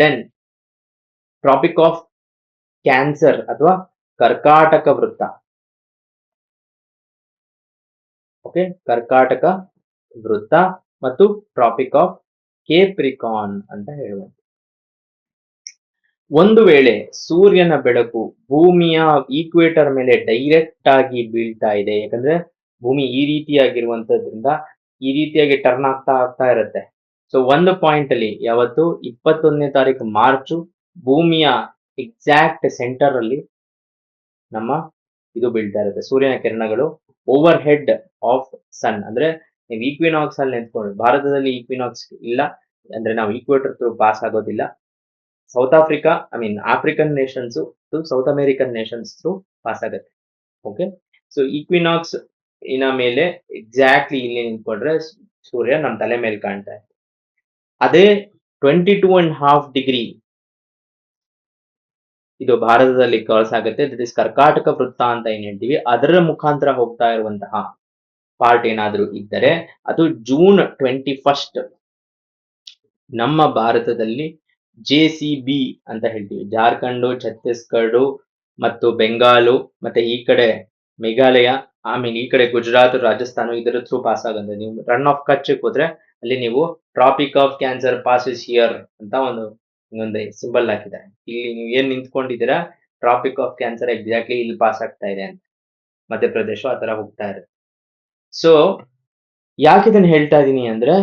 ದೆನ್ ಟ್ರಾಪಿಕ್ ಆಫ್ ಕ್ಯಾನ್ಸರ್ ಅಥವಾ ಕರ್ಕಾಟಕ ವೃತ್ತ. ಓಕೆ, ಕರ್ಕಾಟಕ ವೃತ್ತ ಮತ್ತು ಟ್ರಾಪಿಕ್ ಆಫ್ ಕೇಪ್ರಿಕಾನ್ ಅಂತ ಹೇಳುವಂತ. ಒಂದು ವೇಳೆ ಸೂರ್ಯನ ಬೆಳಕು ಭೂಮಿಯ ಈಕ್ವೇಟರ್ ಮೇಲೆ ಡೈರೆಕ್ಟ್ ಆಗಿ ಬೀಳ್ತಾ ಇದೆ, ಯಾಕಂದ್ರೆ ಭೂಮಿ ಈ ರೀತಿಯಾಗಿರುವಂತದ್ರಿಂದ ಈ ರೀತಿಯಾಗಿ ಟರ್ನ್ ಆಗ್ತಾ ಇರುತ್ತೆ. ಸೊ ಒಂದು ಪಾಯಿಂಟ್ ಅಲ್ಲಿ ಯಾವತ್ತು 21ನೇ ತಾರೀಕು ಮಾರ್ಚ್ ಭೂಮಿಯ ಎಕ್ಸಾಕ್ಟ್ ಸೆಂಟರ್ ಅಲ್ಲಿ ನಮ್ಮ ಇದು ಬೀಳ್ತಾ ಇರುತ್ತೆ, ಸೂರ್ಯನ ಕಿರಣಗಳು ಓವರ್ ಹೆಡ್ ಆಫ್ ಸನ್. ಅಂದ್ರೆ ನೀವು ಈಕ್ವಿನಾಕ್ಸ್ ಅಲ್ಲಿ ನಿಂತ್ಕೊಂಡು, ಭಾರತದಲ್ಲಿ ಈಕ್ವಿನಾಕ್ಸ್ ಇಲ್ಲ ಅಂದ್ರೆ ನಾವು ಈಕ್ವೇಟರ್ ಥ್ರೂ ಪಾಸ್ ಆಗೋದಿಲ್ಲ. South Africa, African Nations south American Nations through pass ಆಗುತ್ತೆ. ಓಕೆ, ಸೊ ಈಕ್ವಿನಾಕ್ಸ್ ಇನ ಮೇಲೆ ಎಕ್ಸಾಕ್ಟ್ಲಿ ಇಲ್ಲಿ ನಿಂತ್ಕೊಂಡ್ರೆ ಸೂರ್ಯ ನಮ್ಮ ತಲೆ ಮೇಲೆ ಕಾಣ್ತಾ ಇದೆ. ಅದೇ 22.5 ಡಿಗ್ರಿ ಇದು ಭಾರತದಲ್ಲಿ ಕ್ರಾಸ್ ಆಗುತ್ತೆ, ದಟ್ ಇಸ್ ಕರ್ಕಾಟಕ ವೃತ್ತ ಅಂತ ಏನ್ ಹೇಳ್ತೀವಿ. ಅದರ ಮುಖಾಂತರ ಹೋಗ್ತಾ ಇರುವಂತಹ ಪಾರ್ಟ್ ಏನಾದ್ರೂ ಇದ್ದರೆ ಅದು ಜೂನ್ 21 ನಮ್ಮ ಭಾರತದಲ್ಲಿ JCB ಅಂತ ಹೇಳ್ತೀವಿ, ಜಾರ್ಖಂಡ್, ಛತ್ತೀಸ್ಗಢ ಮತ್ತು ಬೆಂಗಾಲು ಮತ್ತೆ ಈ ಕಡೆ ಮೇಘಾಲಯ, ಆಮೇಲೆ ಈ ಕಡೆ ಗುಜರಾತ್, ರಾಜಸ್ಥಾನ ಇದರ ಥ್ರೂ ಪಾಸ್ ಆಗುತ್ತೆ. ನೀವು ರನ್ ಆಫ್ ಕಚ್ಗೆ ಹೋದ್ರೆ ಅಲ್ಲಿ ನೀವು tropic of cancer passes here ಅಂತ ಇನ್ನೊಂದು ಸಿಂಬಲ್ ಹಾಕಿದ್ದಾರೆ. ಇಲ್ಲಿ ನೀವು ಏನ್ ನಿಂತ್ಕೊಂಡಿದ್ದೀರಾ, ಟ್ರಾಪಿಕ್ ಆಫ್ ಕ್ಯಾನ್ಸರ್ ಎಕ್ಸಾಕ್ಟ್ಲಿ ಇಲ್ಲಿ ಪಾಸ್ ಆಗ್ತಾ ಇದೆ ಅಂತ. ಮಧ್ಯಪ್ರದೇಶ ಆ ತರ ಹೋಗ್ತಾ ಇದೆ. ಸೊ ಯಾಕೆ ಇದನ್ನ ಹೇಳ್ತಾ ಇದೀನಿ ಅಂದ್ರೆ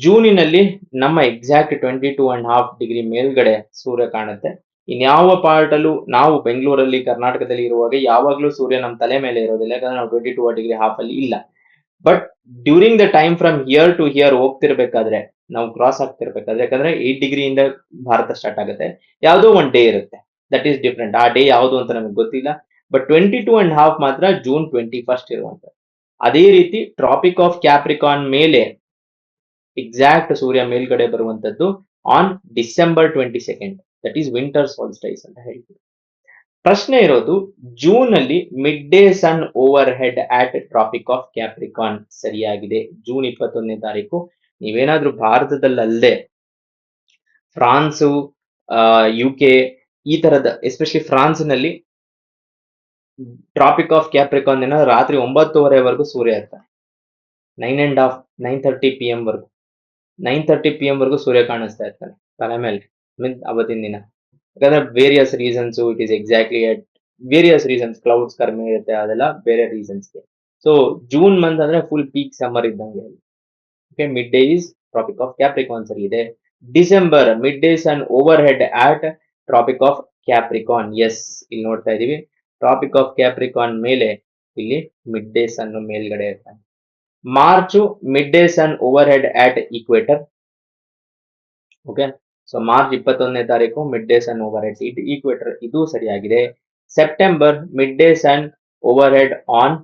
ಜೂನಿನಲ್ಲಿ ನಮ್ಮ ಎಕ್ಸಾಕ್ಟ್ 22.5 ಡಿಗ್ರಿ ಮೇಲ್ಗಡೆ ಸೂರ್ಯ ಕಾಣುತ್ತೆ. ಇನ್ಯಾವ ಪಾರ್ಟ್ ಅಲ್ಲೂ ನಾವು ಬೆಂಗಳೂರಲ್ಲಿ ಕರ್ನಾಟಕದಲ್ಲಿ ಇರುವಾಗ ಯಾವಾಗ್ಲೂ ಸೂರ್ಯ ನಮ್ಮ ತಲೆ ಮೇಲೆ ಇರೋದಿಲ್ಲ, ಯಾಕಂದ್ರೆ ನಾವು 22 ಡಿಗ್ರಿ ಹಾಫ್ ಅಲ್ಲಿ ಇಲ್ಲ. But during the time from here to here ಹೋಗ್ತಿರ್ಬೇಕಾದ್ರೆ, ನಾವು ಕ್ರಾಸ್ ಆಗ್ತಿರ್ಬೇಕಾದ್ರೆ, ಯಾಕಂದ್ರೆ 8 ಡಿಗ್ರಿಯಿಂದ ಭಾರತ ಸ್ಟಾರ್ಟ್ ಆಗುತ್ತೆ, ಯಾವುದೋ ಒಂದು ಡೇ ಇರುತ್ತೆ ದಟ್ ಈಸ್ ಡಿಫ್ರೆಂಟ್. ಆ ಡೇ ಯಾವುದು ಅಂತ ನಮಗೆ ಗೊತ್ತಿಲ್ಲ, ಬಟ್ 22.5 ಮಾತ್ರ ಜೂನ್ 21 ಇರುವಂತ. ಅದೇ ರೀತಿ ಟ್ರಾಪಿಕ್ ಆಫ್ ಕ್ಯಾಪ್ರಿಕಾನ್ ಮೇಲೆ ಎಕ್ಸಾಕ್ಟ್ ಸೂರ್ಯ ಮೇಲ್ಗಡೆ ಬರುವಂತದ್ದು on December 22, that is winter solstice ಅಂತ ಹೇಳ್ತೀವಿ. ಪ್ರಶ್ನೆ ಇರೋದು ಜೂನ್ ಅಲ್ಲಿ mid day sun over head at traffic of Capricorn ಸರಿಯಾಗಿದೆ. ಜೂನ್ 21ನೇ ತಾರೀಕು ನೀವೇನಾದ್ರೂ ಭಾರತದಲ್ಲದೆ ಫ್ರಾನ್ಸು, UK ಈ ತರದ, ಎಸ್ಪೆಷಲಿ ಫ್ರಾನ್ಸ್ ನಲ್ಲಿ ಟ್ರಾಪಿಕ್ ಆಫ್ ಕ್ಯಾಪ್ರಿಕಾನ್ ದಿನ ರಾತ್ರಿ 9:30ವರೆಗೂ ಸೂರ್ಯ ಇರ್ತಾನೆ. 9:30 PM ವರೆಗೂ 9:30 PM ವರೆಗೂ ಸೂರ್ಯ ಕಾಣಿಸ್ತಾ ಇರ್ತಾನೆ ತಲೆ ಮೇಲೆ ಅವತ್ತಿನ ದಿನ. ಯಾಕಂದ್ರೆ various reasons, it is exactly at various reasons, clouds ಕಡಿಮೆ ಇರುತ್ತೆ, ಅದೆಲ್ಲ ಬೇರೆ ರೀಸನ್ಸ್ಗೆ. ಸೊ ಜೂನ್ ಮಂತ್ ಅಂದ್ರೆ ಫುಲ್ ಪೀಕ್ ಸಮ್ಮರ್ ಇದ್ದಂಗೆ. Okay, mid day is tropic of capricorn ಸರಿ ಇದೆ. December mid day sun over head at traffic of capricorn. Yes, ಇಲ್ಲಿ ನೋಡ್ತಾ ಇದೀವಿ ಟ್ರಾಪಿಕ್ ಆಫ್ ಕ್ಯಾಪ್ರಿಕಾನ್ ಮೇಲೆ ಇಲ್ಲಿ ಮಿಡ್ ಡೇ ಸನ್ ಮೇಲ್ಗಡೆ ಇರ್ತಾನೆ. March mid day sun over head at equator. Okay. So March 21ನೇ ತಾರೀಕು mid day sun over head equator, ಇದು ಸರಿಯಾಗಿದೆ. September mid day sun over head on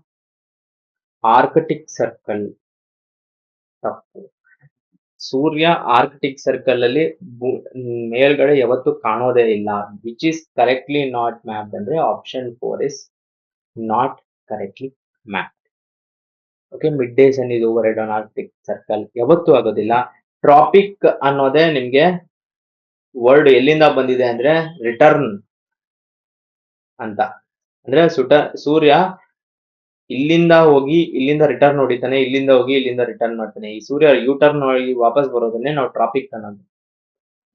Arctic circle, ತಪ್ಪು. ಸೂರ್ಯ ಆರ್ಕ್ಟಿಕ್ ಸರ್ಕಲ್ ಅಲ್ಲಿ ಮೇಲ್ಗಡೆ ಯಾವತ್ತು ಕಾಣೋದೇ ಇಲ್ಲ. Which is correctly not mapped ಅಂದ್ರೆ option 4 is not correctly map. Okay, mid day sun ಇದು over head on Arctic circle ಯಾವತ್ತೂ ಆಗೋದಿಲ್ಲ. ಟ್ರಾಪಿಕ್ ಅನ್ನೋದೇ ನಿಮ್ಗೆ ವರ್ಡ್ ಎಲ್ಲಿಂದ ಬಂದಿದೆ ಅಂದ್ರೆ ರಿಟರ್ನ್ ಅಂತ. ಅಂದ್ರೆ ಸೂರ್ಯ ಇಲ್ಲಿಂದ ಹೋಗಿ ಇಲ್ಲಿಂದ ರಿಟರ್ನ್ ಹೊಡಿತಾನೆ, ಇಲ್ಲಿಂದ ಹೋಗಿ ಇಲ್ಲಿಂದ ರಿಟರ್ನ್ ಮಾಡ್ತಾನೆ. ಈ ಸೂರ್ಯ ಯೂಟರ್ನ್ ಹೋಗಿ ವಾಪಸ್ ಬರೋದನ್ನೇ ನಾವು ಟ್ರಾಪಿಕ್ ಅನ್ನೋದು.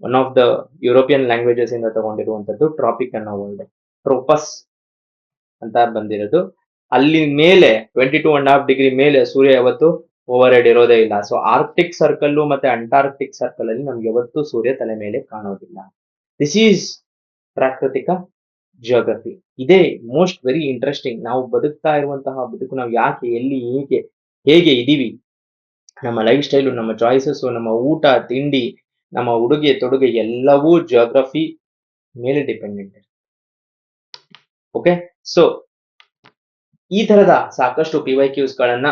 One of the European languages ಇಂದ ತಗೊಂಡಿರುವಂತದ್ದು ಟ್ರಾಪಿಕ್ ಅನ್ನೋ ವರ್ಡ್. ಟ್ರೋಪಸ್ ಅಂತ ಬಂದಿರೋದು. ಅಲ್ಲಿ ಮೇಲೆ 22.5 ಡಿಗ್ರಿ ಮೇಲೆ ಸೂರ್ಯ ಯಾವತ್ತು ಓವರ್ ಹೆಡ್ ಇರೋದೇ ಇಲ್ಲ. ಸೊ ಆರ್ಕ್ಟಿಕ್ ಸರ್ಕಲ್ ಮತ್ತೆ ಅಂಟಾರ್ಕ್ಟಿಕ್ ಸರ್ಕಲ್ ಅಲ್ಲಿ ನಮ್ಗೆ ಯಾವತ್ತು ಸೂರ್ಯ ತಲೆ ಮೇಲೆ ಕಾಣೋದಿಲ್ಲ. ದಿಸ್ ಈಸ್ ಪ್ರಾಕೃತಿಕ ಜಿಯೋಗ್ರಫಿ. ಇದೇ ಮೋಸ್ಟ್ ವೆರಿ ಇಂಟ್ರೆಸ್ಟಿಂಗ್. ನಾವು ಬದುಕ್ತಾ ಇರುವಂತಹ ಬದುಕು ನಾವು ಯಾಕೆ, ಎಲ್ಲಿ, ಹೇಗೆ ಇದೀವಿ, ನಮ್ಮ ಲೈಫ್ ಸ್ಟೈಲು, ನಮ್ಮ ಚಾಯ್ಸಸ್, ನಮ್ಮ ಊಟ ತಿಂಡಿ, ನಮ್ಮ ಉಡುಗೆ ತೊಡುಗೆ ಎಲ್ಲವೂ ಜಿಯೋಗ್ರಫಿ ಮೇಲೆ ಡಿಪೆಂಡೆಂಟ್. ಓಕೆ, ಸೊ ಈ ತರದ ಸಾಕಷ್ಟು PYQs ಗಳನ್ನ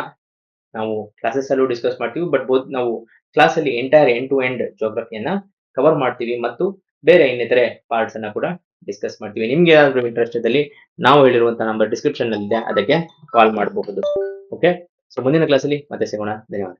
ನಾವು ಕ್ಲಾಸಸ್ ಅಲ್ಲೂ ಡಿಸ್ಕಸ್ ಮಾಡ್ತೀವಿ. ಬಟ್ ನಾವು ಕ್ಲಾಸ್ ಅಲ್ಲಿ ಎಂಟೈರ್ ಎಂಡ್ ಟು ಎಂಡ್ ಜಿಯೋಗ್ರಫಿಯನ್ನ ಕವರ್ ಮಾಡ್ತೀವಿ ಮತ್ತು ಬೇರೆ ಇನ್ನಿತರೆ ಪಾರ್ಟ್ಸ್ ಅನ್ನ ಕೂಡ ಡಿಸ್ಕಸ್ ಮಾಡ್ತೀವಿ. ನಿಮ್ಗೆ ಏನಾದ್ರು ಇಂಟ್ರೆಸ್ಟ್ ಇದ್ದಲ್ಲಿ ನಾವು ಹೇಳಿರುವಂತಹ ನಂಬರ್ ಡಿಸ್ಕ್ರಿಪ್ಷನ್ ನಲ್ಲಿ ಇದೆ, ಅದಕ್ಕೆ ಕಾಲ್ ಮಾಡಬಹುದು. ಓಕೆ, ಸೊ ಮುಂದಿನ ಕ್ಲಾಸಲ್ಲಿ ಮತ್ತೆ ಸಿಗೋಣ. ಧನ್ಯವಾದ.